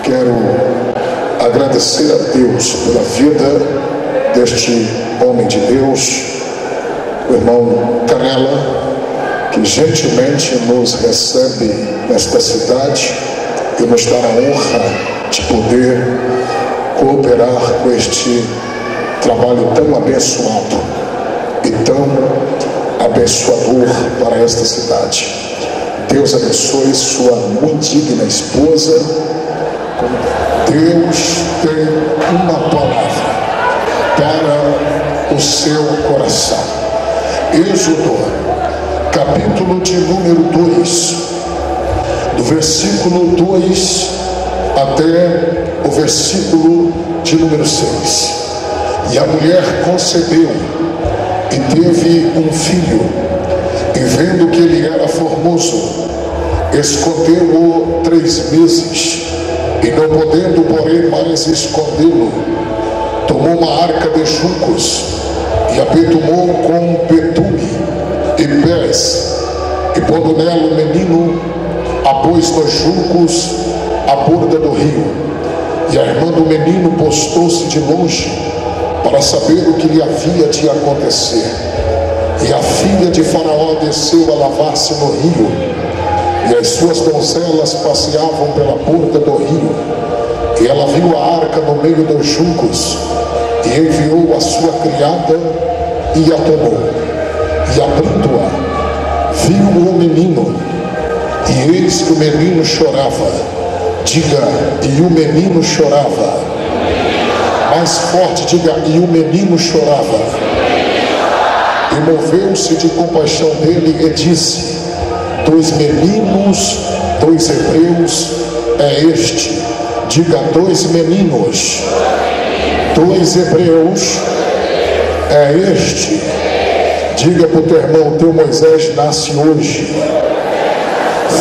Quero agradecer a Deus pela vida deste homem de Deus, o irmão Canela, que gentilmente nos recebe nesta cidade e nos dá a honra de poder cooperar com este trabalho tão abençoado e tão abençoador para esta cidade. Deus abençoe sua muito digna esposa. Deus tem uma palavra para o seu coração. Êxodo, capítulo de número 2, do versículo 2 até o versículo de número 6. E a mulher concebeu e teve um filho, e vendo que ele era formoso, escondeu-o 3 meses, e não podendo, porém, mais escondê-lo, tomou uma arca de juncos e a betumou com betume e pés, e pondo nela o menino, a pôs nos juncos à borda do rio. E a irmã do menino postou-se de longe para saber o que lhe havia de acontecer. E a filha de Faraó desceu a lavar-se no rio, e as suas donzelas passeavam pela borda do rio. E ela viu a arca no meio dos juncos, e enviou a sua criada e a tomou. E abrindo-a, viu o menino, e eis que o menino chorava. Diga, e o menino chorava. Mais forte, diga, e o menino chorava. E moveu-se de compaixão dele e disse: 2 meninos, 2 hebreus é este. Diga, 2 meninos, 2 hebreus é este. Diga para o teu irmão, teu Moisés nasce hoje.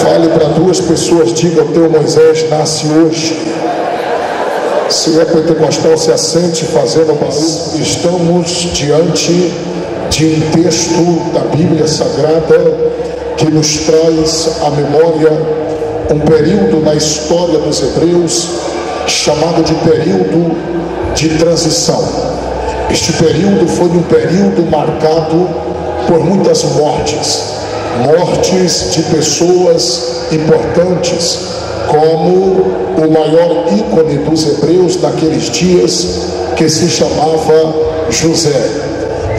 Fale para 2 pessoas, diga, o teu Moisés nasce hoje. Se é pentecostal, se assente fazendo barulho. Estamos diante de um texto da Bíblia Sagrada que nos traz à memória um período na história dos hebreus chamado de período de transição. Este período foi um período marcado por muitas mortes de pessoas importantes, como o maior ícone dos hebreus naqueles dias, que se chamava José.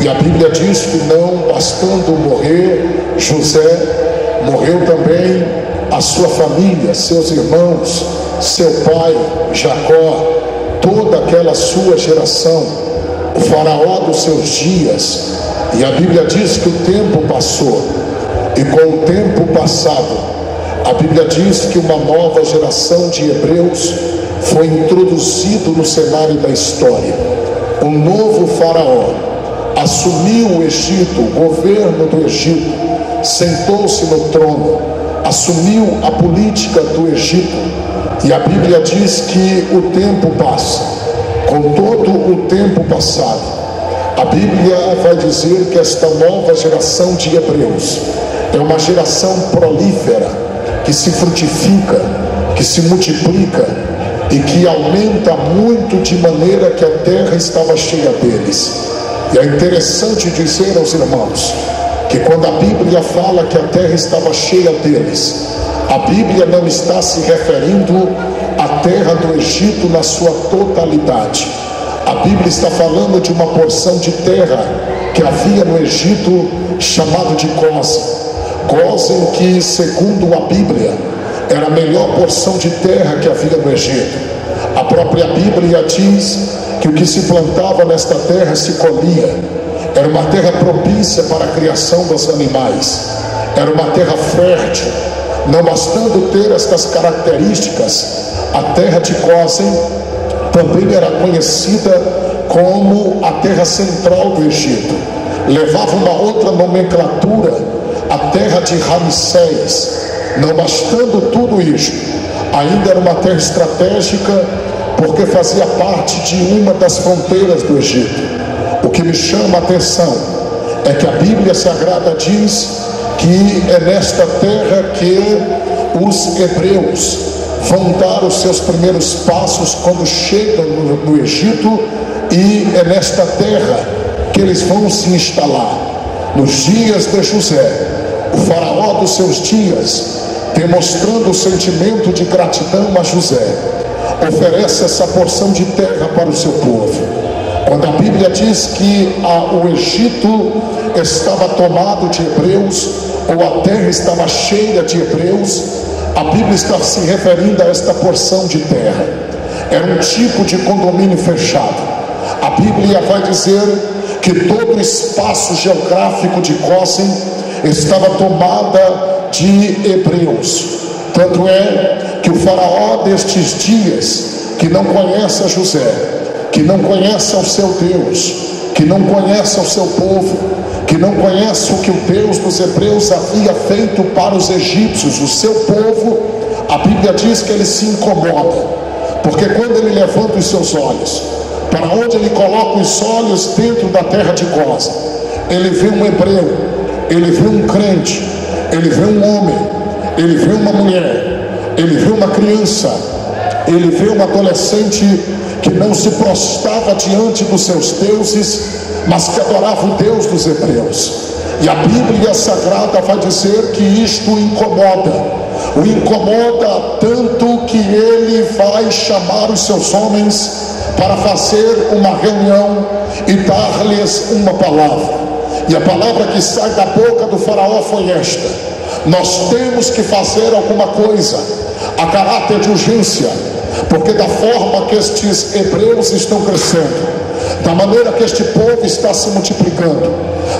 E a Bíblia diz que não bastando morrer José, morreu também a sua família, seus irmãos, seu pai Jacó, toda aquela sua geração, o faraó dos seus dias. E a Bíblia diz que o tempo passou, e com o tempo passado, a Bíblia diz que uma nova geração de hebreus foi introduzido no cenário da história. Um novo faraó assumiu o Egito, o governo do Egito, sentou-se no trono, assumiu a política do Egito. E a Bíblia diz que o tempo passa. Com todo o tempo passado, a Bíblia vai dizer que esta nova geração de hebreus é uma geração prolífera, que se frutifica, que se multiplica e que aumenta muito, de maneira que a terra estava cheia deles. E é interessante dizer aos irmãos que quando a Bíblia fala que a terra estava cheia deles, a Bíblia não está se referindo à terra do Egito na sua totalidade. A Bíblia está falando de uma porção de terra que havia no Egito, chamado de Gósen, que segundo a Bíblia era a melhor porção de terra que havia no Egito. A própria Bíblia diz que o que se plantava nesta terra se colhia. Era uma terra propícia para a criação dos animais, era uma terra fértil. Não bastando ter estas características, a terra de Gósen também era conhecida como a terra central do Egito. Levava uma outra nomenclatura, a terra de Ramsés. Não bastando tudo isso, ainda era uma terra estratégica, porque fazia parte de uma das fronteiras do Egito. O que me chama a atenção é que a Bíblia Sagrada diz que é nesta terra que os hebreus vão dar os seus primeiros passos quando chegam no Egito, e é nesta terra que eles vão se instalar. Nos dias de José, o faraó dos seus dias, demonstrando o sentimento de gratidão a José, oferece essa porção de terra para o seu povo. Quando a Bíblia diz que o Egito estava tomado de hebreus, ou a terra estava cheia de hebreus, a Bíblia está se referindo a esta porção de terra. Era um tipo de condomínio fechado. A Bíblia vai dizer que todo o espaço geográfico de Gósen estava tomada de hebreus. Tanto é que o faraó destes dias, que não conhece a José, que não conhece ao seu Deus, que não conhece ao seu povo, que não conhece o que o Deus dos hebreus havia feito para os egípcios, o seu povo, a Bíblia diz que ele se incomoda, porque quando ele levanta os seus olhos para onde ele coloca os olhos dentro da terra de Gósen, ele vê um hebreu, ele vê um crente, ele vê um homem, ele vê uma mulher, ele vê uma criança, ele vê um adolescente que não se prostrava diante dos seus deuses, mas que adorava o Deus dos hebreus. E a Bíblia Sagrada vai dizer que isto o incomoda tanto que ele vai chamar os seus homens para fazer uma reunião e dar-lhes uma palavra. E a palavra que sai da boca do faraó foi esta: nós temos que fazer alguma coisa a caráter de urgência, porque da forma que estes hebreus estão crescendo, da maneira que este povo está se multiplicando,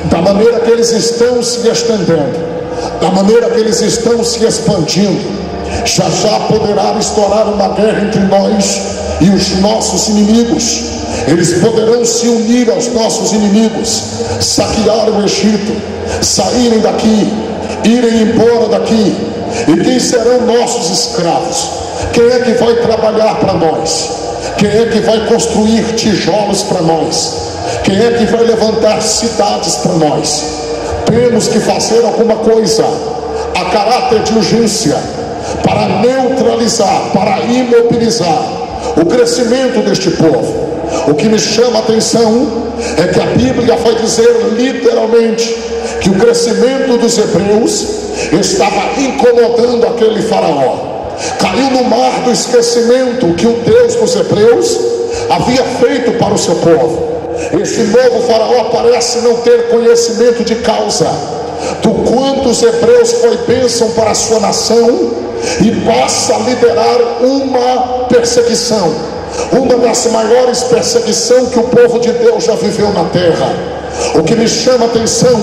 da maneira que eles estão se estendendo, da maneira que eles estão se expandindo, já poderá estourar uma guerra entre nós e os nossos inimigos. Eles poderão se unir aos nossos inimigos, saquear o Egito, saírem daqui, irem embora daqui. E quem serão nossos escravos? Quem é que vai trabalhar para nós? Quem é que vai construir tijolos para nós? Quem é que vai levantar cidades para nós? Temos que fazer alguma coisa a caráter de urgência para neutralizar, para imobilizar o crescimento deste povo. O que me chama a atenção é que a Bíblia vai dizer literalmente que o crescimento dos hebreus estava incomodando aquele faraó. Caiu no mar do esquecimento que o Deus dos hebreus havia feito para o seu povo. Esse novo faraó parece não ter conhecimento de causa do quanto os hebreus foi bênção para a sua nação, e passa a liderar uma perseguição, uma das maiores perseguições que o povo de Deus já viveu na terra. O que me chama a atenção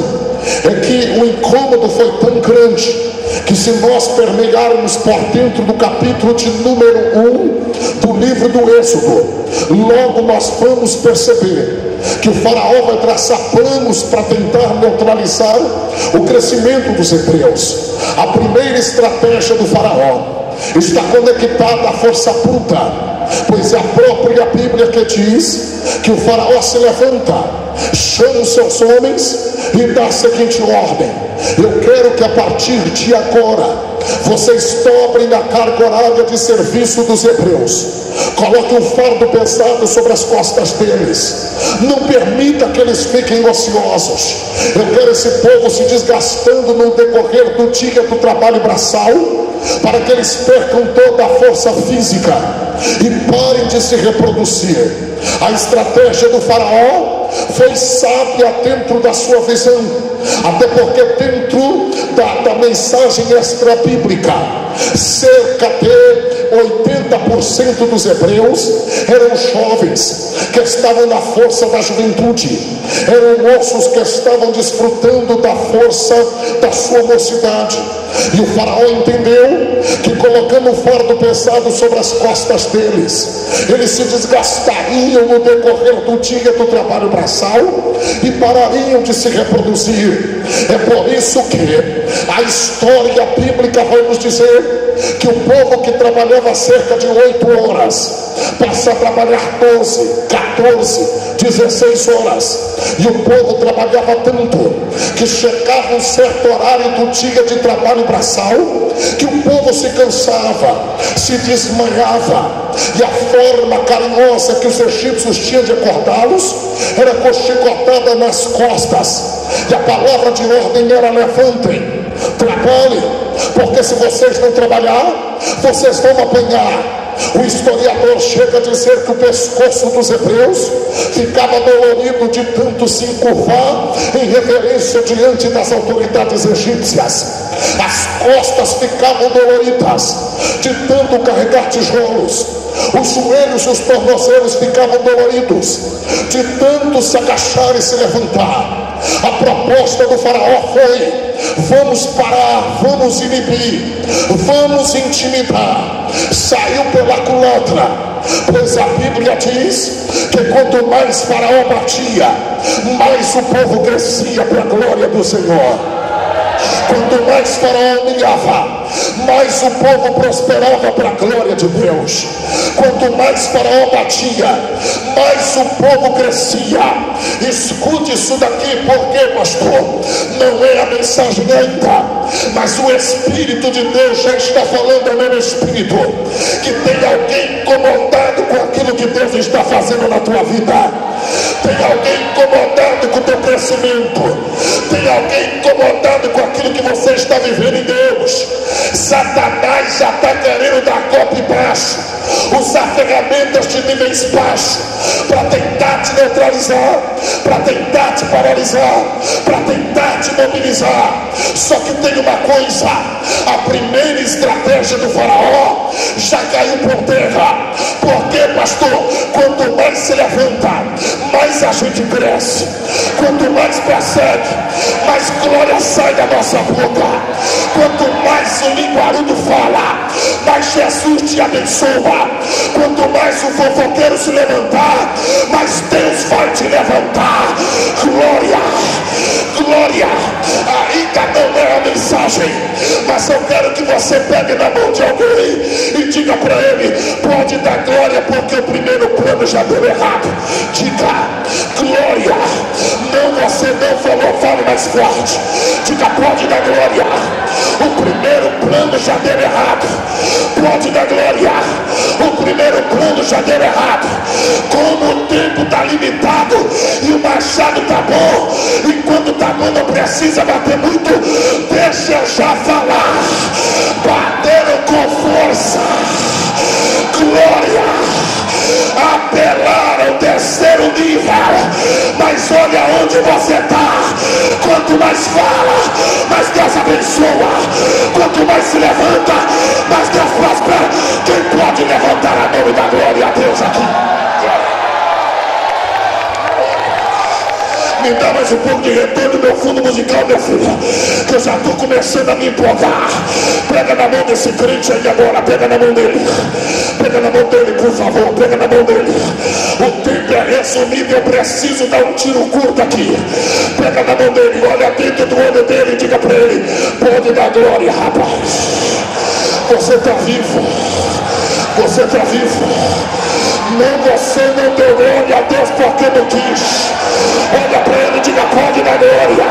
é que o incômodo foi tão grande que, se nós permearmos por dentro do capítulo de número 1 do livro do Êxodo, logo nós vamos perceber que o faraó vai traçar planos para tentar neutralizar o crescimento dos hebreus. A primeira estratégia do faraó está conectada à força bruta, pois é a própria Bíblia que diz que o faraó se levanta, chama os seus homens e dá a seguinte ordem: eu quero que a partir de agora vocês dobrem a carga horária de serviço dos hebreus, coloquem um fardo pesado sobre as costas deles, não permita que eles fiquem ociosos. Eu quero esse povo se desgastando no decorrer do dia do trabalho braçal, para que eles percam toda a força física e parem de se reproduzir. A estratégia do faraó foi sábia dentro da sua visão, até porque dentro da mensagem extra-bíblica, cerca de 80% dos hebreus eram jovens que estavam na força da juventude, eram moços que estavam desfrutando da força da sua mocidade. E o faraó entendeu que, colocando um fardo pesado sobre as costas deles, eles se desgastariam no decorrer do dia do trabalho braçal e parariam de se reproduzir. É por isso que a história bíblica vai nos dizer que o povo que trabalhava cerca de 8 horas passa a trabalhar 12, 14, 16 horas. E o povo trabalhava tanto que chegava um certo horário do dia de trabalho braçal que o povo se cansava, se desmanhava, e a forma carinhosa que os egípcios tinham de acordá-los era com chicotada nas costas, e a palavra de ordem era: levantem, trabalhem, porque se vocês não trabalhar, vocês vão apanhar. O historiador chega a dizer que o pescoço dos hebreus ficava dolorido de tanto se encurvar em reverência diante das autoridades egípcias. As costas ficavam doloridas de tanto carregar tijolos. Os joelhos e os tornozelos ficavam doloridos de tanto se agachar e se levantar. A proposta do faraó foi: vamos parar, vamos inibir, vamos intimidar. Saiu pela culatra, pois a Bíblia diz que quanto mais faraó batia, mais o povo crescia para a glória do Senhor. Quanto mais faraó humilhava, mais o povo prosperava para a glória de Deus. Quanto mais faraó batia, mais o povo crescia. Escute isso daqui, porque, pastor, não é a mensagem ainda, mas o Espírito de Deus já está falando ao meu espírito que tem alguém incomodado com aquilo que Deus está fazendo na tua vida. Tem alguém incomodado com o teu crescimento. Tem alguém incomodado com aquilo que você está vivendo em Deus. Satanás já está querendo dar golpe baixo, usar ferramentas de níveis baixos para tentar te neutralizar, para tentar te paralisar, para tentar te mobilizar. Só que tem uma coisa: a primeira estratégia do faraó já caiu por terra. Por quê, pastor? Quanto mais se levanta, mais a gente cresce. Quanto mais persegue, mais glória sai da nossa boca. Quanto mais o linguarudo fala, mais Jesus te abençoa. Quanto mais o fofoqueiro se levantar, mais Deus vai te levantar. Glória, glória. Ainda não é a mensagem, mas eu quero que você pegue na mão de alguém e diga para ele: pode dar glória, porque o primeiro plano já deu errado. Diga glória. Não, você não falou, fale mais forte. Diga: pode dar glória, o primeiro plano já deu errado. Pode dar glória, o primeiro plano já deu errado. Como o tempo está limitado e o machado está bom, enquanto está bom não precisa bater muito, deixa eu já falar. Bateram com força, glória, apelaram, desceram o nível, mas olha onde você está. Quanto mais fala, mais Deus abençoa. Quanto mais se levanta, mais Deus prospera. Quem pode levantar a mão e dar glória a Deus aqui? Me dá mais um pouco de retorno no meu fundo musical, meu filho, que eu já estou começando a me empolgar. Pega na mão desse crente aí agora, pega na mão dele. Pega na mão dele, por favor, pega na mão dele. O tempo é resumido, eu preciso dar um tiro curto aqui. Pega na mão dele, olha dentro do olho dele e diga para ele: pode dar glória, rapaz. Você está vivo, você está vivo. Não, você não deu glória a Deus porque não quis. Olha para ele e diga: pode dar glória.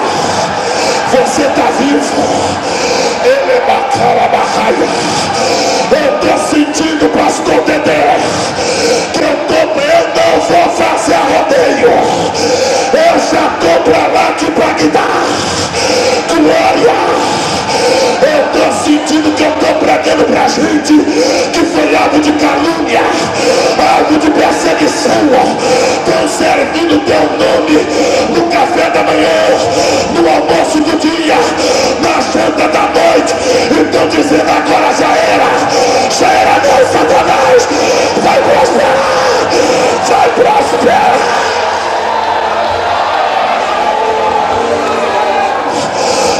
Você está vivo. Ele é bacana, barraia. Eu estou sentindo, pastor Dedé, que eu não vou fazer rodeio. Eu já estou para lá de Bagdá. Glória. Eu estou sentindo que eu estou pregando para gente que foi alvo de calúnia, alvo de perseguição. Estão servindo teu nome no café da manhã, no almoço do dia, na janta da noite. Estão dizendo: agora já era não, Satanás. Vai prosperar, vai prosperar.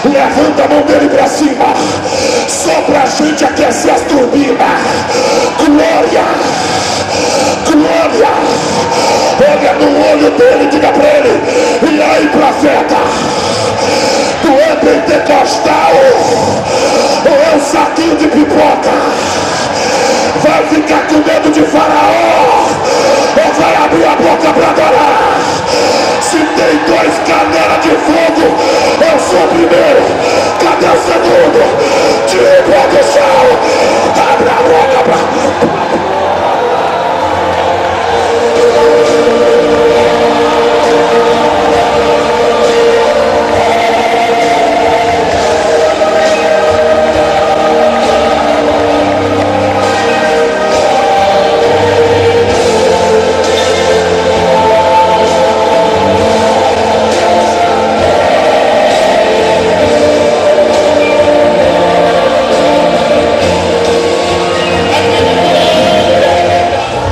Levanta a mão dele para cima, só para a gente aquecer as turbinas. Glória, glória. Olha no olho dele e diga para ele: e aí, profeta, tu é pentecostal ou é um saquinho de pipoca? Vai ficar com medo de Faraó ou vai abrir a boca para adorar? Se tem dois canelas de fogo, eu sou o primeiro. Cadê o segundo? Diga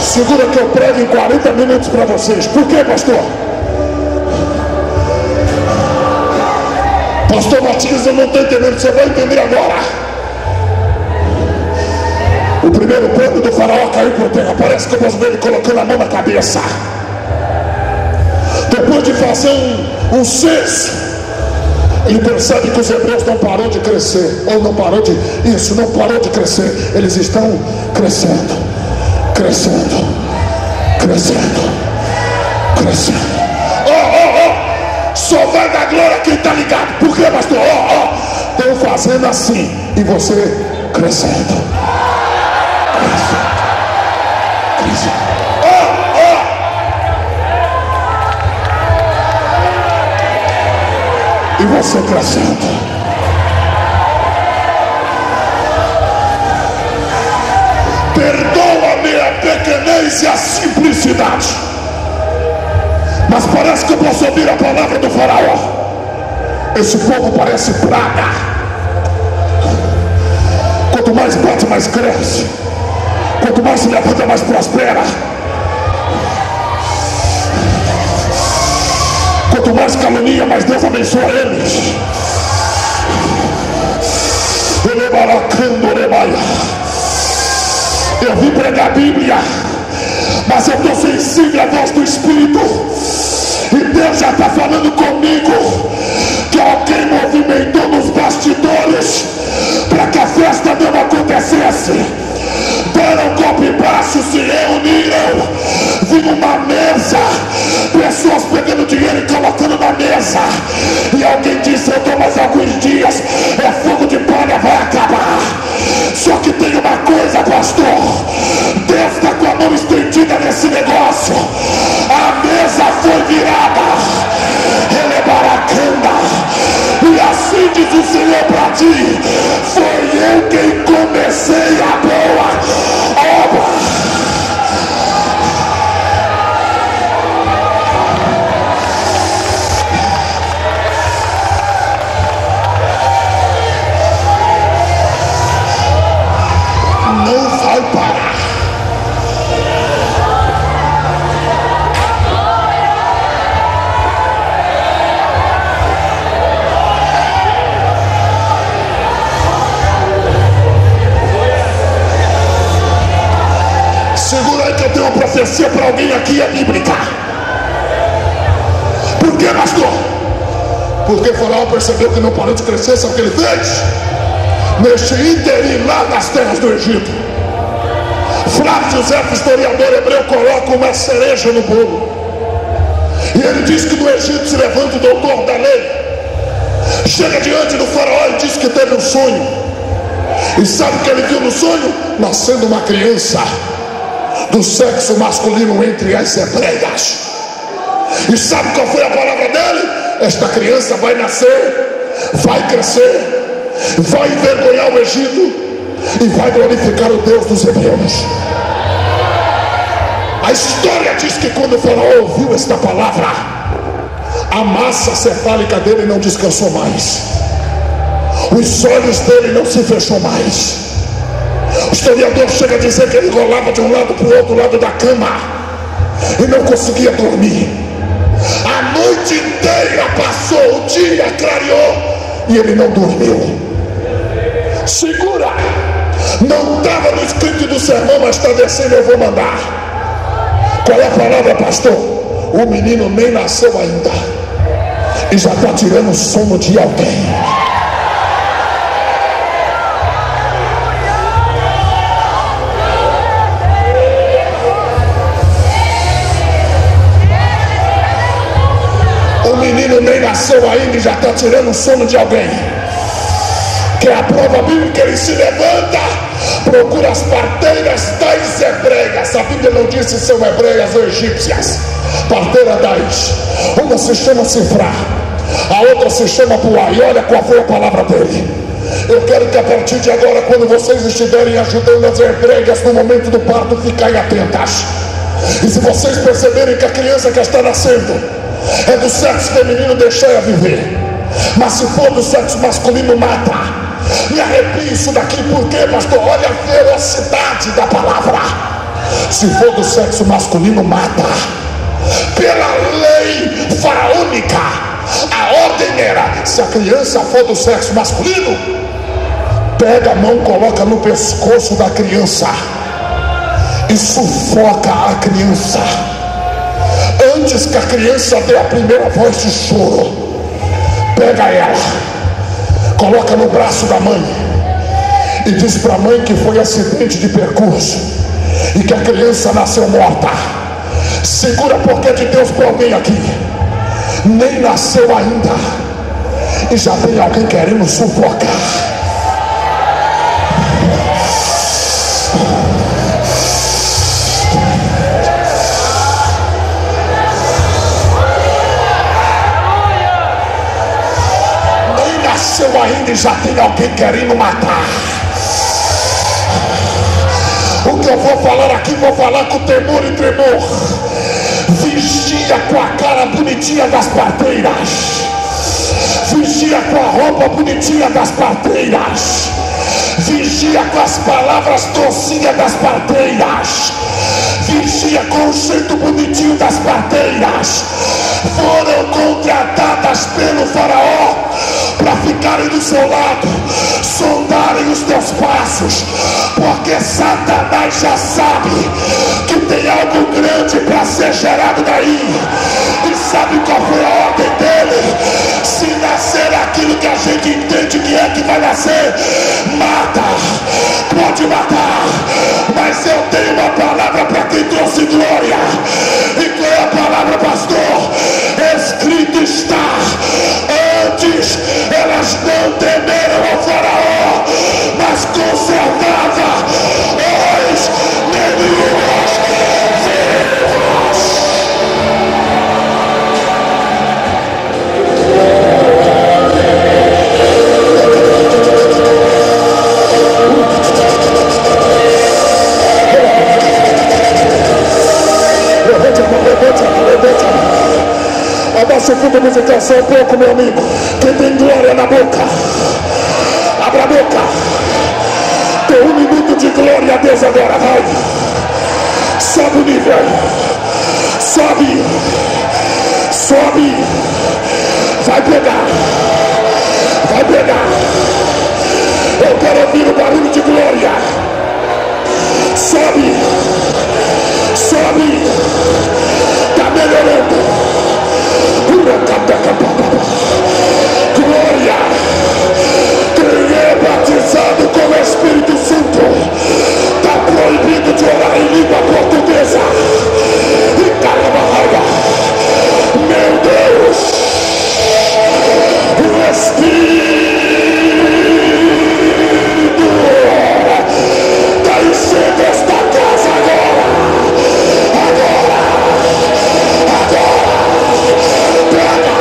Segura que eu prego em 40 minutos para vocês. Por quê, pastor? Pastor Matias, eu não estou entendendo. Você vai entender agora. O primeiro plano do faraó caiu por terra. Parece que eu posso ver ele colocando a mão na cabeça. Depois de fazer um censo, ele percebe que os hebreus não parou de crescer. Ou não parou de... Isso, não parou de crescer. Eles estão crescendo. Crescendo. Crescendo. Crescendo. Só vai dar glória quem está ligado. Por quê, pastor? Estão fazendo assim. E você crescendo. Crescendo. Crescendo. E você crescendo. Perdoa-me a pequenez e a simplicidade, mas parece que eu posso ouvir a palavra do faraó. Esse povo parece praga. Quanto mais bate, mais cresce. Quanto mais se levanta, mais prospera. Quanto mais calunia, mais Deus abençoa eles. Eu vim pregar a Bíblia, mas eu estou sensível à voz do Espírito. E Deus já está falando comigo que alguém movimentou nos bastidores para que a festa não acontecesse. Deram golpe baixo, se reuniram, viram uma mesa, pessoas pegando dinheiro e colocando na mesa, e alguém disse: eu dou mais alguns dias, é fogo de palha, vai acabar. Só que tem uma coisa, pastor, Deus está com a mão estendida nesse negócio. A mesa foi virada, ele é baracanda, e assim diz o Senhor para ti: foi eu quem comecei a boa obra. Não vai parar. Segura aí que eu tenho uma profecia para alguém aqui, é bíblica. Por que, pastor? Porque o faraó percebeu que não parou de crescer. Sabe o que ele fez? Neste ínterim lá nas terras do Egito, Flávio José, historiador hebreu, coloca uma cereja no bolo. E ele diz que no Egito se levanta o doutor da lei, chega diante do faraó e diz que teve um sonho. E sabe o que ele viu no sonho? Nascendo uma criança do sexo masculino entre as hebreias. E sabe qual foi a palavra dele? Esta criança vai nascer, vai crescer, vai envergonhar o Egito e vai glorificar o Deus dos hebreus. A história diz que quando o faraó ouviu esta palavra, a massa cefálica dele não descansou mais, os olhos dele não se fechou mais. O historiador chega a dizer que ele rolava de um lado para o outro lado da cama e não conseguia dormir. A noite inteira passou, o dia clareou e ele não dormiu. Segura, não estava no escrito do sermão, mas está descendo, eu vou mandar. Qual é a palavra, pastor? O menino nem nasceu ainda e já está tirando o sono de alguém. O menino nem nasceu ainda e já está tirando o sono de alguém. Que é a prova bíblica. Ele se levanta, procura as parteiras das hebreias. A Bíblia não disse se são hebreias ou egípcias. Parteira das, uma se chama Sifrá, a outra se chama Puá. E olha qual foi a palavra dele. Eu quero que a partir de agora, quando vocês estiverem ajudando as hebreias no momento do parto, fiquem atentas. E se vocês perceberem que a criança que está nascendo é do sexo feminino, deixai-a viver. Mas se for do sexo masculino, mata. Me arrepio isso daqui, porque, pastor, olha a velocidade da palavra. Se for do sexo masculino, mata. Pela lei faraônica, a ordem era: se a criança for do sexo masculino, pega a mão, coloca no pescoço da criança e sufoca a criança. Antes que a criança dê a primeira voz de choro, pega ela, coloca no braço da mãe e diz para a mãe que foi acidente de percurso e que a criança nasceu morta. Segura, porque de Deus para alguém aqui. Nem nasceu ainda e já tem alguém querendo sufocar. Ainda já tem alguém querendo matar. O que eu vou falar aqui, vou falar com temor e tremor. Vigia com a cara bonitinha das parteiras, vigia com a roupa bonitinha das parteiras, vigia com as palavras docinhas das parteiras, vigia com o jeito bonitinho das parteiras. Foram contratadas pelo faraó para ficarem do seu lado, sondarem os teus passos, porque Satanás já sabe que tem algo grande para ser gerado daí. E sabe qual foi a ordem dele? Se nascer aquilo que a gente entende que é que vai nascer, mata, pode matar, mas eu tenho uma palavra para quem trouxe glória. E qual é a palavra, pastor? Escrito está: antes elas não temeram ao faraó, mas conservava os meninos vivos. Levante a mão. Abaixa o fundo musical só um pouco, meu amigo. Quem tem glória na boca, abra a boca. Tem 1 minuto de glória a Deus agora, vai. Sobe o nível. Sobe. Sobe. Vai pegar. Vai pegar. Eu quero ouvir o barulho de glória. Sobe. Sobe. Tá melhorando. Glória. Quem é batizado com o Espírito Santo está proibido de orar em língua portuguesa. E caramba, meu Deus, o Espírito está enchendo esta casa agora. Agora. Pega.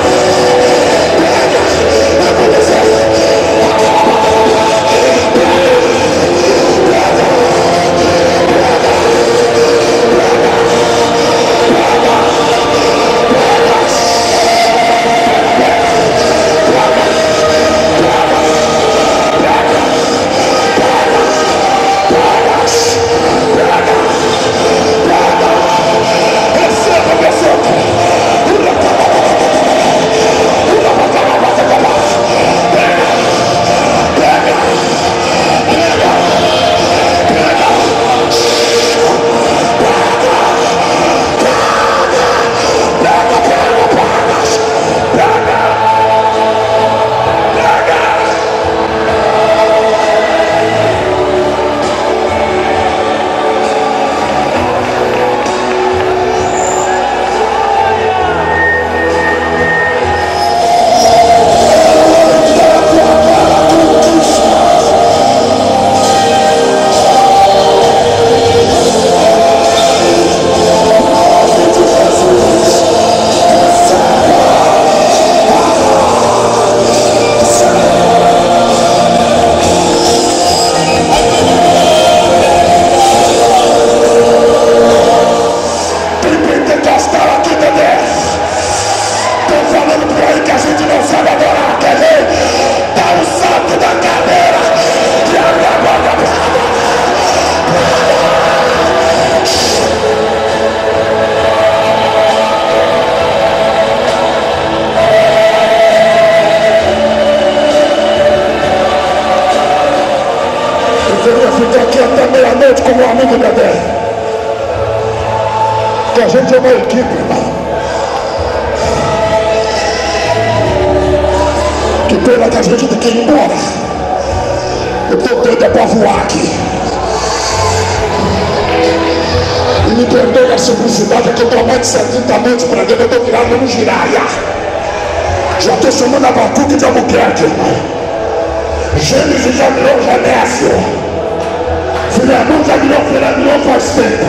ficar aqui até meia-noite com meu amigo Dedé. Que a gente é uma equipe, irmão. Que pena que a gente tem que ir embora. Eu tô doido pra voar aqui. E me perdoe a simplicidade, é que eu tô mais de 70 noites pra dentro, eu tô virado no giraia. Já tô chamando a Abacuque de Albuquerque, irmão. Gênesis já virou Genésio. Filemão já virou Filemão faz tempo.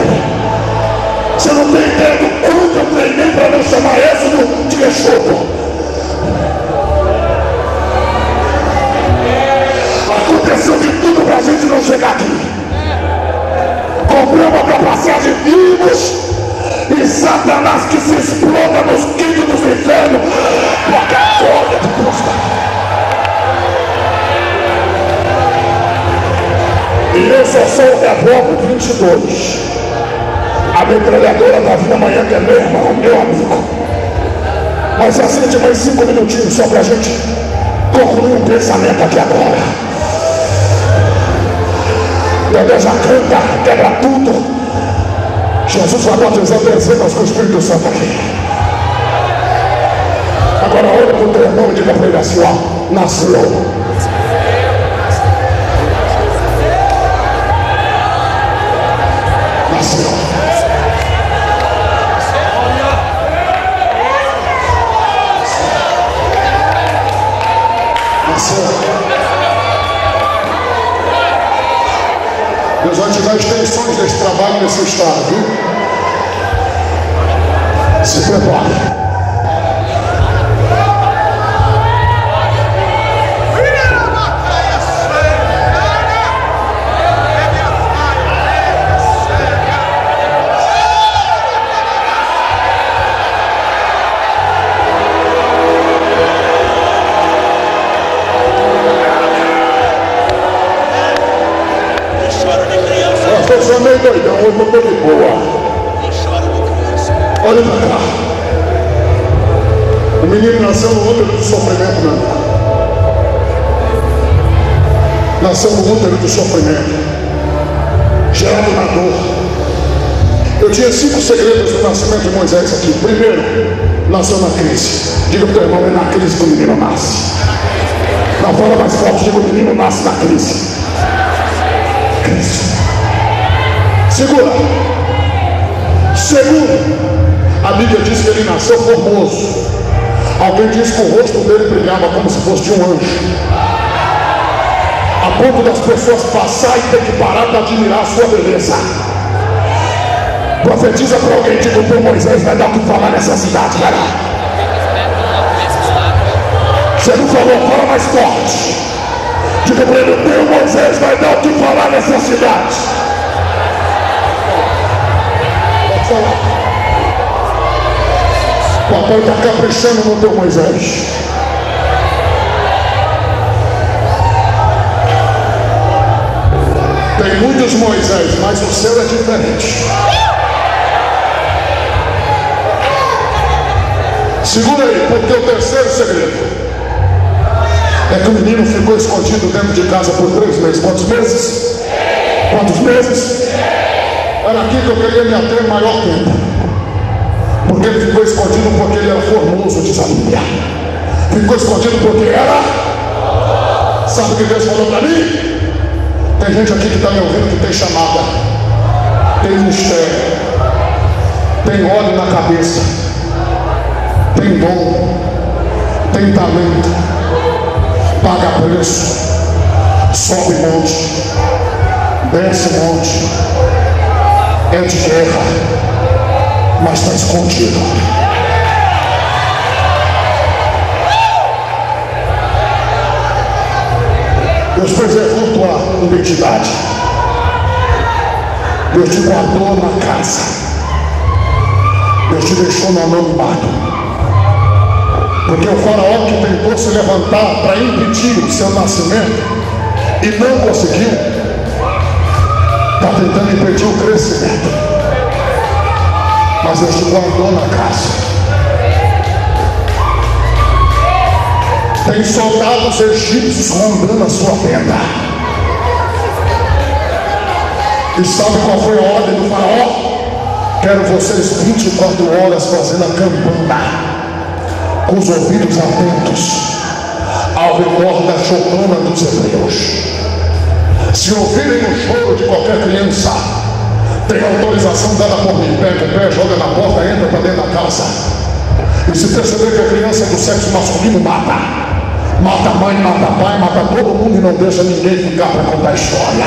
Você não tem ideia do quanto eu treinei para não chamar Êxodo de Exodo. Aconteceu de tudo para a gente não chegar aqui. Compramos a passagem vivos e Satanás que se exploda nos quintos dos infernos porque a glória de Deus está. E eu só sou o revólver 22. A metralhadora da vida amanhã que é meu irmão, meu amigo. Mas aceite mais 5 minutinhos só pra gente concluir um pensamento aqui agora. Dedé já canta, quebra tudo. Jesus vai batizar dezenas com o Espírito Santo aqui. Agora olha para o teu irmão e diga para ele assim, ó, nasceu. Nasceu. Deus vai te dar extensões desse trabalho nesse estado, viu? Se prepare. Eu sou meio doidão, hoje eu estou de boa. Olha pra cá. O menino nasceu no útero do sofrimento, meu irmão. Nasceu no útero do sofrimento, gerado na dor. Eu tinha 5 segredos do nascimento de Moisés aqui. Primeiro, nasceu na crise. Diga para o teu irmão, é na crise que o menino nasce. Na fala mais forte, diga, o menino nasce na crise. Crise. Segura. Segundo, a Bíblia diz que ele nasceu formoso. Alguém diz que o rosto dele brilhava como se fosse de um anjo, a ponto das pessoas passar e ter que parar para admirar a sua beleza. Profetiza para alguém, diga, o Moisés vai dar o que falar nessa cidade, vai lá. Você não falou, fala mais forte. Diga para ele, o teu Moisés vai dar o que falar nessa cidade. O papai está caprichando no teu Moisés. Tem muitos Moisés, mas o seu é diferente. Segura aí, porque o terceiro segredo é que o menino ficou escondido dentro de casa por 3 meses. Quantos meses? Quantos meses? Era aqui que eu queria me ater maior tempo. Porque ele ficou escondido porque ele era formoso, diz a Bíblia. Ficou escondido porque era. Sabe o que Deus falou para mim? Tem gente aqui que está me ouvindo que tem chamada, tem mistério, tem óleo na cabeça, tem dom, tem talento, paga preço, sobe monte, desce monte, é de guerra, mas está escondido. Deus preservou tua identidade. Deus te guardou na casa. Deus te deixou no anonimato. Porque o faraó que tentou se levantar para impedir o seu nascimento e não conseguiu, está tentando impedir o crescimento. Mas Deus te guardou na casa. Tem soldados egípcios rondando a sua tenda. E sabe qual foi a ordem do faraó? Quero vocês 24 horas fazendo a campana, com os ouvidos atentos ao redor da chocana dos hebreus. Se ouvirem o choro de qualquer criança, tem autorização dada por mim, pega o pé, joga na porta, entra para dentro da casa. E se perceber que a criança é do sexo masculino, mata a mãe, mata o pai, mata todo mundo e não deixa ninguém ficar para contar a história.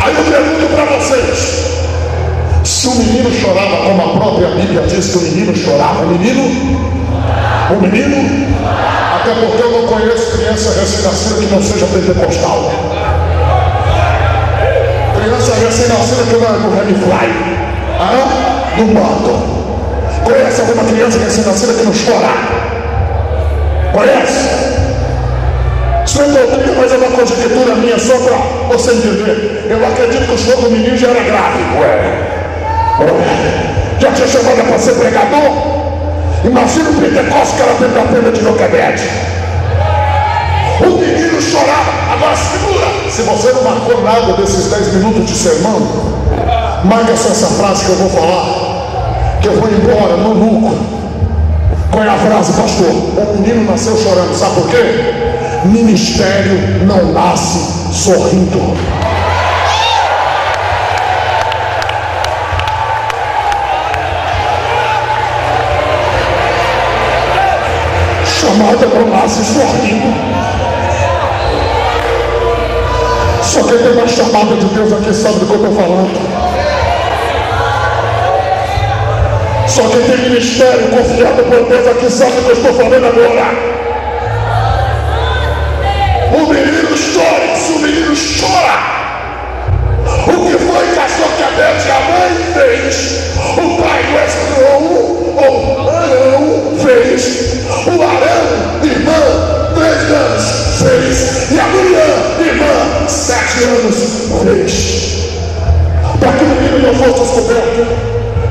Aí eu pergunto para vocês, se o menino chorava, como a própria Bíblia diz que o menino chorava, o menino, até porque eu não conheço criança recém-nascida que não seja pentecostal. Criança recém-nascida que não é do Redfly, do bando. Conhece alguma criança recém-nascida que não chora? Conhece? Isso é doutrina, mas é uma conjectura minha, só para você entender. Eu acredito que o choro do menino já era grave. Já tinha chamado para ser pregador? Imagina o Pentecostes que era tentativa de Joquebede. O menino chorava. Agora segura. Se você não marcou nada desses 10 minutos de sermão, marca só essa frase que eu vou falar, que eu vou embora no lucro. Qual é a frase, pastor? O menino nasceu chorando. Sabe por quê? Ministério não nasce sorrindo. Chamada não nasce sorrindo. Só quem tem uma chamada de Deus aqui sabe do que eu estou falando. Só quem tem ministério confiado por Deus aqui sabe do que eu estou falando agora. O menino chora, se o menino chora, o que foi que a Joquebede, a mãe, fez? O pai do Arão fez. O Arão, irmã, 3 anos, fez. E a Miriam, irmã, 7 anos, fez. Para que o menino não fosse descoberto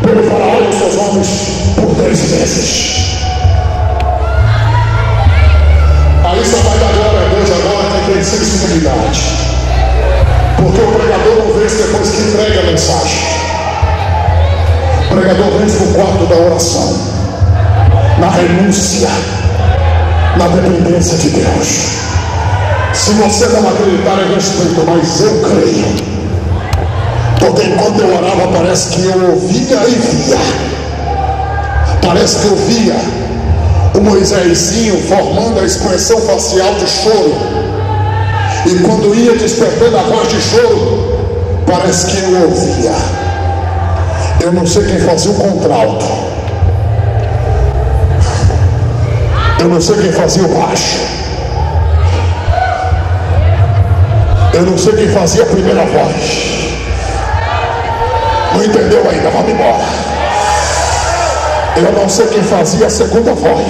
pelo faraó e os seus homens por 3 meses. Aí só vai dar glória a Deus agora que tem sensibilidade. Porque o pregador não vence depois que entrega a mensagem. O pregador vence no quarto da oração, na renúncia, na dependência de Deus. Se você não acreditar, eu respeito, mas eu creio. Porque enquanto eu orava, parece que eu ouvia e via. Parece que eu via o Moisésinho formando a expressão facial de choro. E quando ia despertando a voz de choro, parece que eu ouvia. Eu não sei quem fazia o contralto. Eu não sei quem fazia o baixo. Eu não sei quem fazia a primeira voz. Não entendeu ainda? Vamos embora. Eu não sei quem fazia a segunda voz,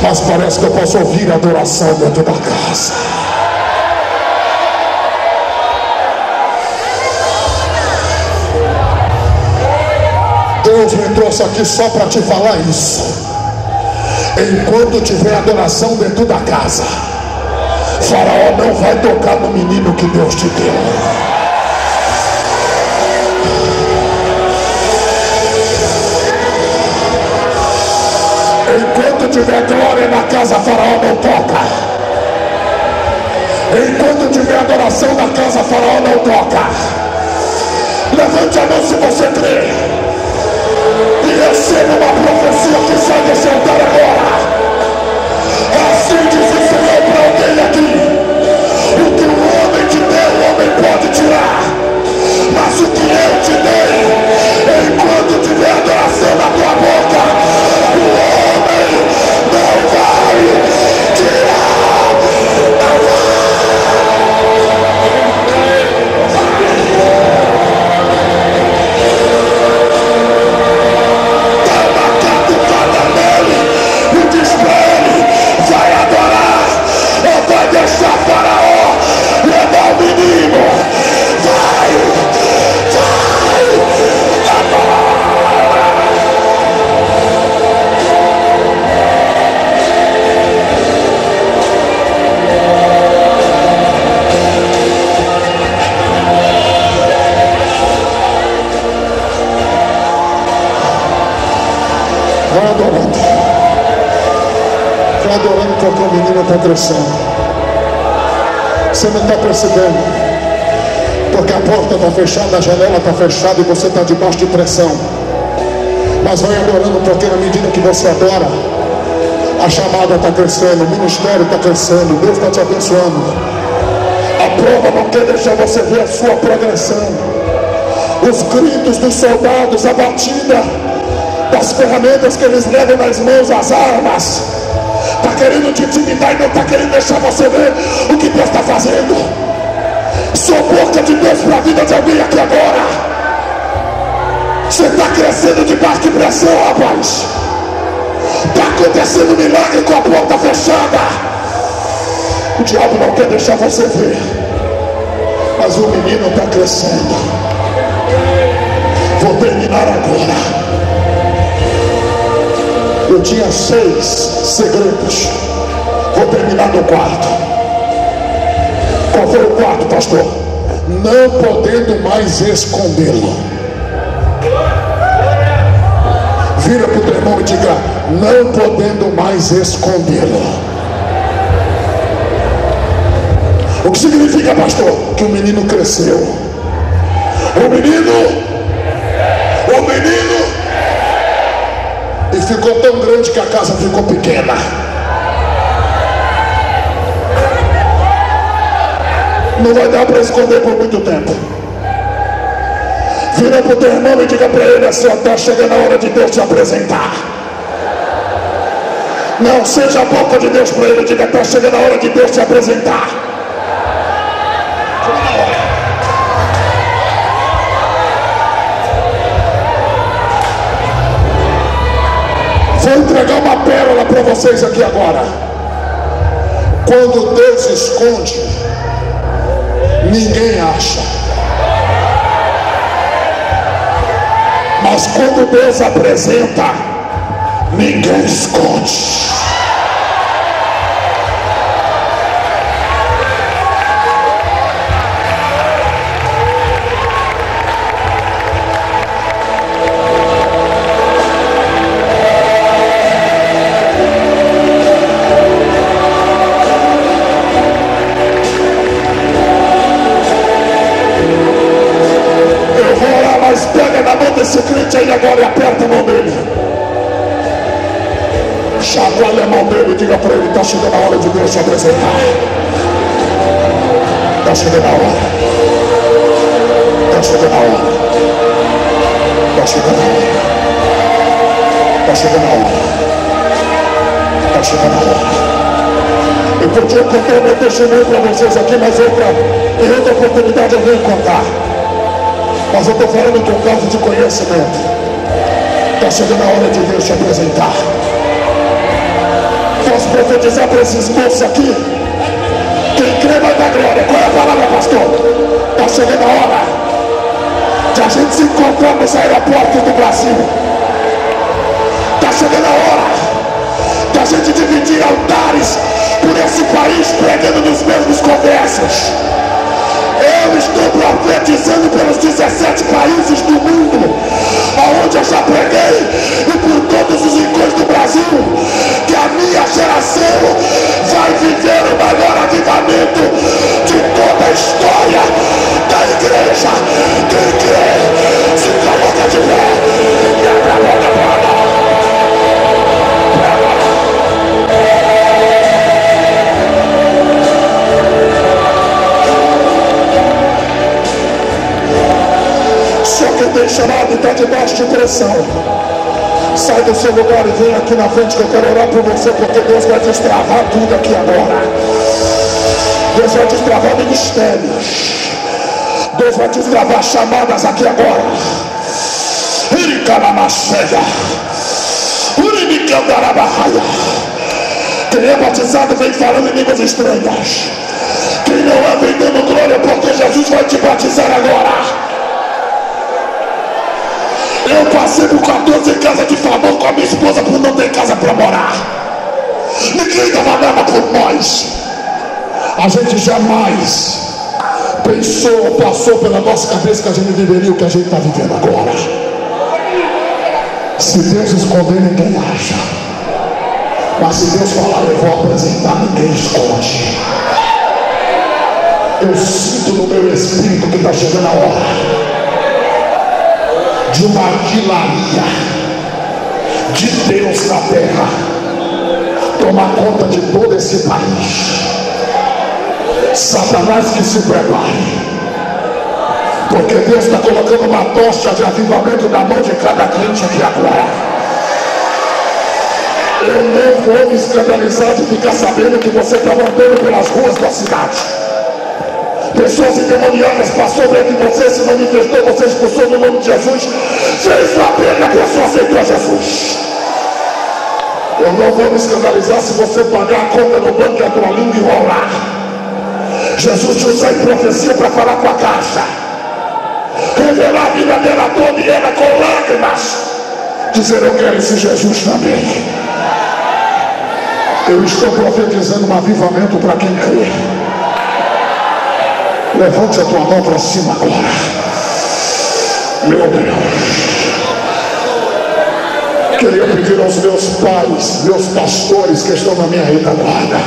mas parece que eu posso ouvir a adoração dentro da casa. Deus me trouxe aqui só para te falar isso. Enquanto tiver adoração dentro da casa, Faraó não vai tocar no menino que Deus te deu. Enquanto tiver glória na casa, Faraó não toca. Enquanto tiver adoração na casa, Faraó não toca. Levante a mão se você crê e receba uma profecia que sai desse altar agora. Assim diz o Senhor para alguém aqui: o que o homem te deu, o homem pode tirar, mas o que eu te dei, enquanto tiver adoração na tua boca, o homem não vai tirar, não vai. Dá uma catucada nele e diz pra ele: vai adorar ou vai porque o menino está crescendo. Você não está percebendo? Porque a porta está fechada, a janela está fechada e você está debaixo de pressão. Mas vai adorando, porque na medida que você adora, a chamada está crescendo, o ministério está crescendo, Deus está te abençoando. A prova não quer deixar você ver a sua progressão. Os gritos dos soldados, a batida das ferramentas que eles levam nas mãos, as armas, está querendo te intimidar e não está querendo deixar você ver o que Deus está fazendo. Sou boca de Deus para a vida de alguém aqui agora. Você está crescendo debaixo de pressão, rapaz. Está acontecendo milagre com a porta fechada. O diabo não quer deixar você ver, mas o menino está crescendo. Vou terminar agora. Eu tinha 6 segredos. Vou terminar no quarto. Qual foi o quarto, pastor? Não podendo mais escondê-lo. Vira para o teu irmão e diga: não podendo mais escondê-lo. O que significa, pastor? Que o menino cresceu. O menino e ficou tão grande que a casa ficou pequena. Não vai dar para esconder por muito tempo. Vira para o teu irmão e diga para ele assim: está chegando a hora de Deus te apresentar. Não seja a boca de Deus para ele, diga: está chegando a hora de Deus te apresentar. Vou entregar uma pérola para vocês aqui agora. Quando Deus esconde, ninguém acha. Mas quando Deus apresenta, ninguém esconde. Esse crente aí agora e aperta a mão dele. Chacoalha a mão dele e diga para ele: está chegando a hora de Deus te apresentar. Está chegando a hora. Está chegando a hora. Está chegando a hora. Está chegando a hora. Está chegando a hora. Eu podia contar meu testemunho para vocês aqui, mas em outra oportunidade eu venho contar. Mas eu estou falando com causa de conhecimento. Está chegando a hora de Deus te apresentar. Posso profetizar para esses moços aqui? Quem crê vai dar glória. Qual é a palavra, pastor? Está chegando a hora de a gente se encontrar nos aeroportos do Brasil. Está chegando a hora de a gente dividir altares por esse país, pregando nos mesmos conversos. Eu estou profetizando pelos 17 países do mundo, aonde eu já preguei, e por todos os rincões do Brasil, que a minha geração vai viver o maior avivamento de toda a história da igreja. Quem crê, se coloca de pé e abre a boca para só que tem chamado e está debaixo de pressão. Sai do seu lugar e vem aqui na frente que eu quero orar por você, porque Deus vai destravar tudo aqui agora. Deus vai destravar ministérios. Deus vai destravar chamadas aqui agora. Quem é batizado vem falando em línguas estranhas. Quem não é vem dando glória, porque Jesus vai te batizar agora. Eu passei por 14 casas de favor com a minha esposa por não ter casa para morar. Ninguém dava nada por nós. A gente jamais pensou ou passou pela nossa cabeça que a gente viveria o que a gente está vivendo agora. Se Deus esconder, ninguém acha. Mas se Deus falar, eu vou apresentar, ninguém esconde. Eu sinto no meu espírito que está chegando a hora de uma artilharia de Deus na terra tomar conta de todo esse país. Satanás que se prepare, porque Deus está colocando uma tocha de avivamento na mão de cada crente aqui agora. Eu não vou me escandalizar de ficar sabendo que você está andando pelas ruas da cidade. Pessoas endemoniadas passou dentro de você, se manifestou, você expulsou no nome de Jesus. Fez a pena, a pessoa aceitou Jesus. Eu não vou me escandalizar se você pagar a conta no banco e a tua língua enrolar. Jesus te usou em profecia para falar com a caixa, revelar a vida dela toda e ela com lágrimas dizer: eu quero esse Jesus também. Eu estou profetizando um avivamento para quem crê. Levante a tua mão para cima agora. Meu Deus, queria pedir aos meus pais, meus pastores que estão na minha retaguarda,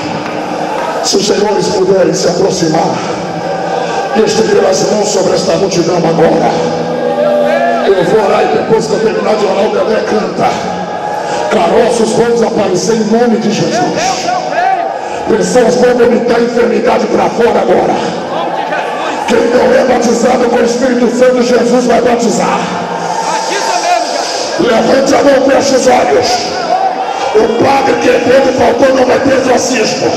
se os senhores puderem se aproximar e estender as mãos sobre esta multidão agora. Eu vou orar e depois que eu terminar de orar, o Dedé canta. Caroços vão desaparecer em nome de Jesus. Pessoas vão vomitar a enfermidade para fora agora. Quem não é batizado com o Espírito Santo, Jesus vai batizar. Levante a mão, feche os olhos. O padre que teve faltou não vai ter exorcismo.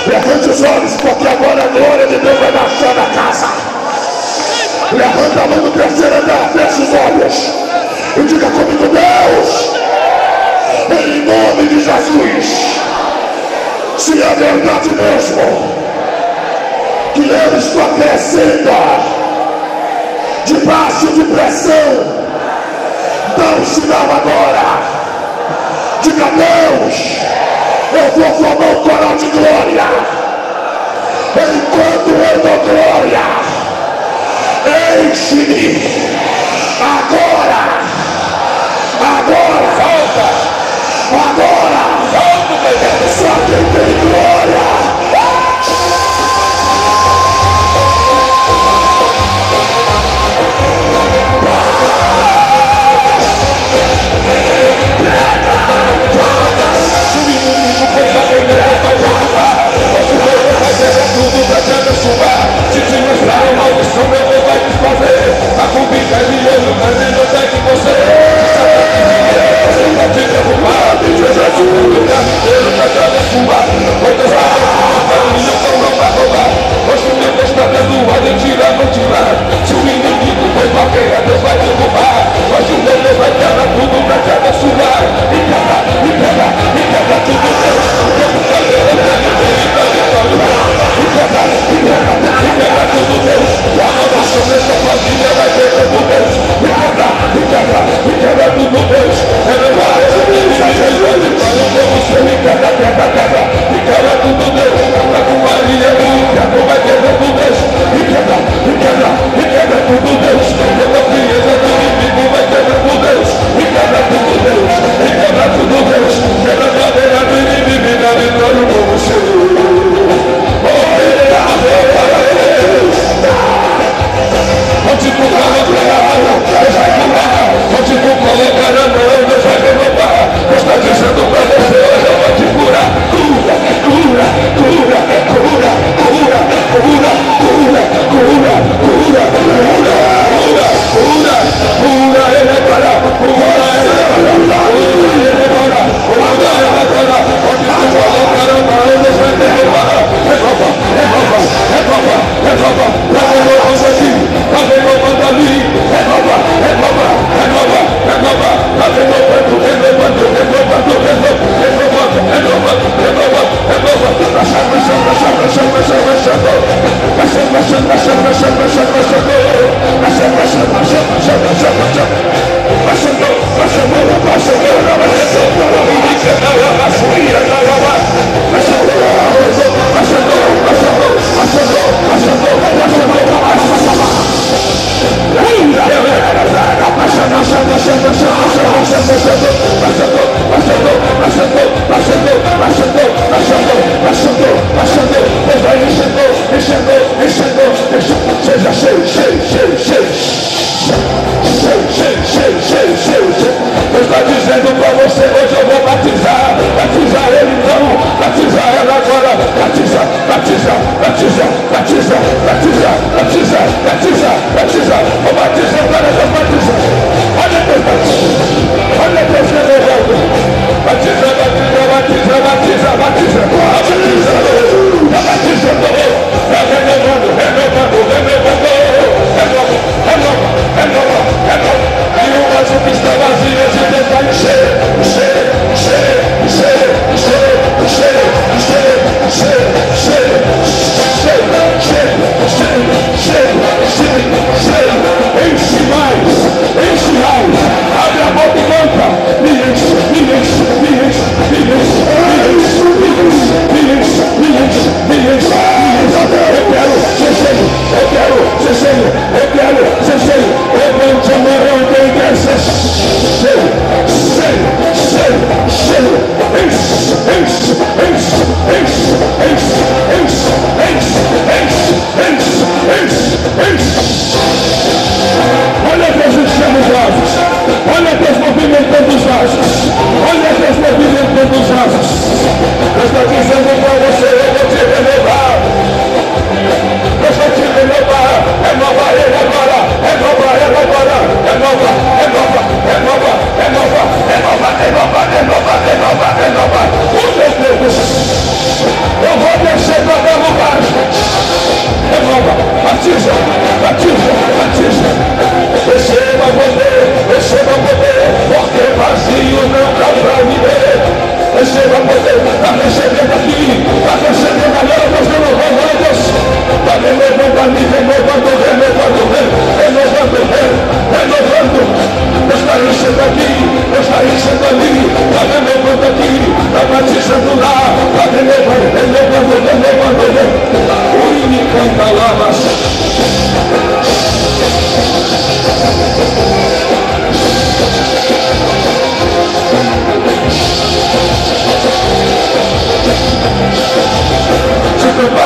Levante os olhos, porque agora a glória de Deus vai baixar na casa. Levanta a mão no terceiro andar, feche os olhos e diga comigo: Deus, em nome de Jesus, se é verdade mesmo que eu estou crescendo debaixo de pressão, dá um sinal agora. Diga: Deus, eu vou formar um coral de glória. Enquanto eu dou glória, enche-me agora, agora, agora, só quem tem glória. Tudo vai te abençoar. Se te mostrar uma maldição, meu Deus vai desfazer. A convite é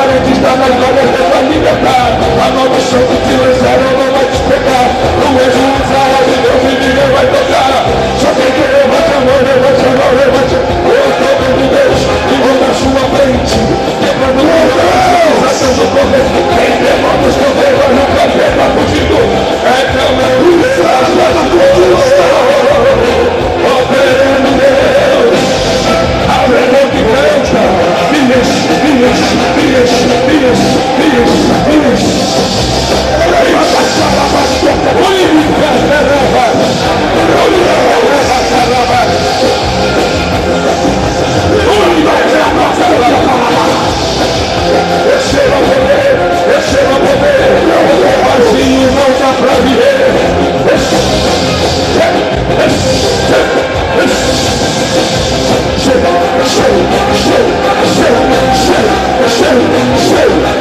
parede está nas obras da tua libertar. A maldição que te lançaram não vai te pegar. Não és um Israel de Deus e ninguém vai tocar. Só tem que levante a mão, levante a mão, levante a mão. Eu toco de Deus e vou na sua frente. Quebrando o do começo. Tem demônios que eu vejo, eu nunca vi, tá fugindo. É teu meu operando Deus. Abre a mão que canta. Receba poder, vazio não dá pra viver.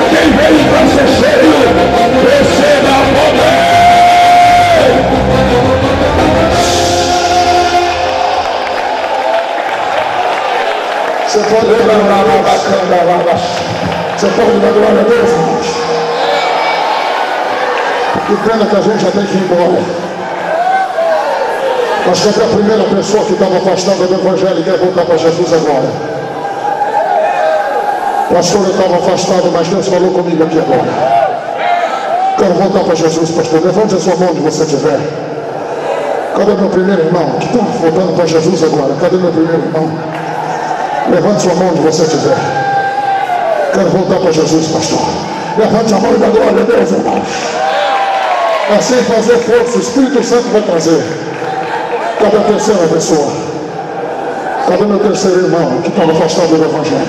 Quem veio pra ser cheio, receba poder. Você pode dar glória a Deus, irmãos? Que pena que a gente já tem que ir embora. Mas cadê a primeira pessoa que estava afastada do Evangelho e quer voltar para Jesus agora? Pastor, eu estava afastado, mas Deus falou comigo aqui agora. Quero voltar para Jesus, pastor. Levante a sua mão onde você estiver. Cadê meu primeiro irmão que está voltando para Jesus agora? Cadê meu primeiro irmão? Levante sua mão onde você estiver. Quero voltar para Jesus, pastor. Levante a mão e dá glória a Deus, irmãos. Assim fazer força, o Espírito Santo vai trazer. Cadê a terceira pessoa? Cadê meu terceiro irmão que estava afastado do Evangelho?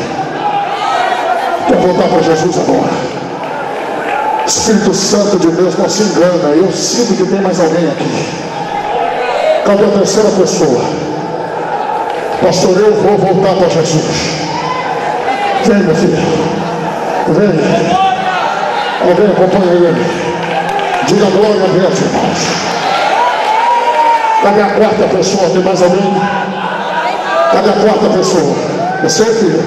Quer voltar para Jesus agora? Espírito Santo de Deus não se engana. Eu sinto que tem mais alguém aqui. Cadê a terceira pessoa? Pastor, eu vou voltar para Jesus. Vem, meu filho. Vem. Alguém acompanha ele. Diga glória a Deus, irmãos. Cadê a quarta pessoa? Tem mais alguém? Cadê a quarta pessoa? Você, filho?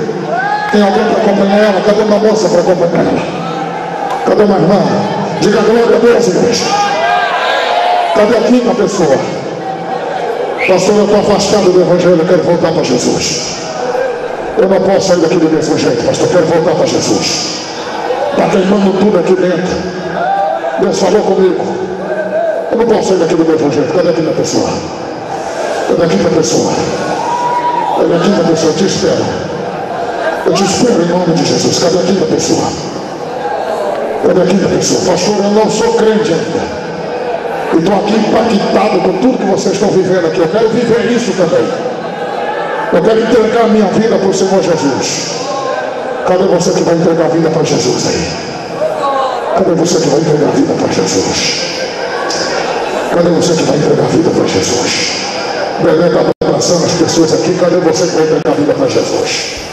Tem alguém para acompanhar ela? Cadê uma moça para acompanhar ela? Cadê uma irmã? Diga glória a Deus, igreja. Cadê a quinta pessoa? Pastor, eu estou afastado do Evangelho, eu quero voltar para Jesus. Eu não posso sair daqui do mesmo jeito, pastor, eu quero voltar para Jesus. Está queimando tudo aqui dentro. Deus falou comigo. Eu não posso sair daqui do mesmo jeito. Cadê a quinta pessoa? Cadê a quinta pessoa? Cadê a quinta pessoa? Eu te espero. Eu te espero em nome de Jesus. Cadê a quinta pessoa? Cadê a quinta pessoa? Pastor, eu não sou crente ainda. E estou aqui impactado com tudo que vocês estão vivendo aqui. Eu quero viver isso também. Eu quero entregar a minha vida para o Senhor Jesus. Cadê você que vai entregar a vida para Jesus aí? Cadê você que vai entregar a vida para Jesus? Cadê você que vai entregar a vida para Jesus? Belém está abraçando as pessoas aqui. Cadê você que vai entregar a vida para Jesus?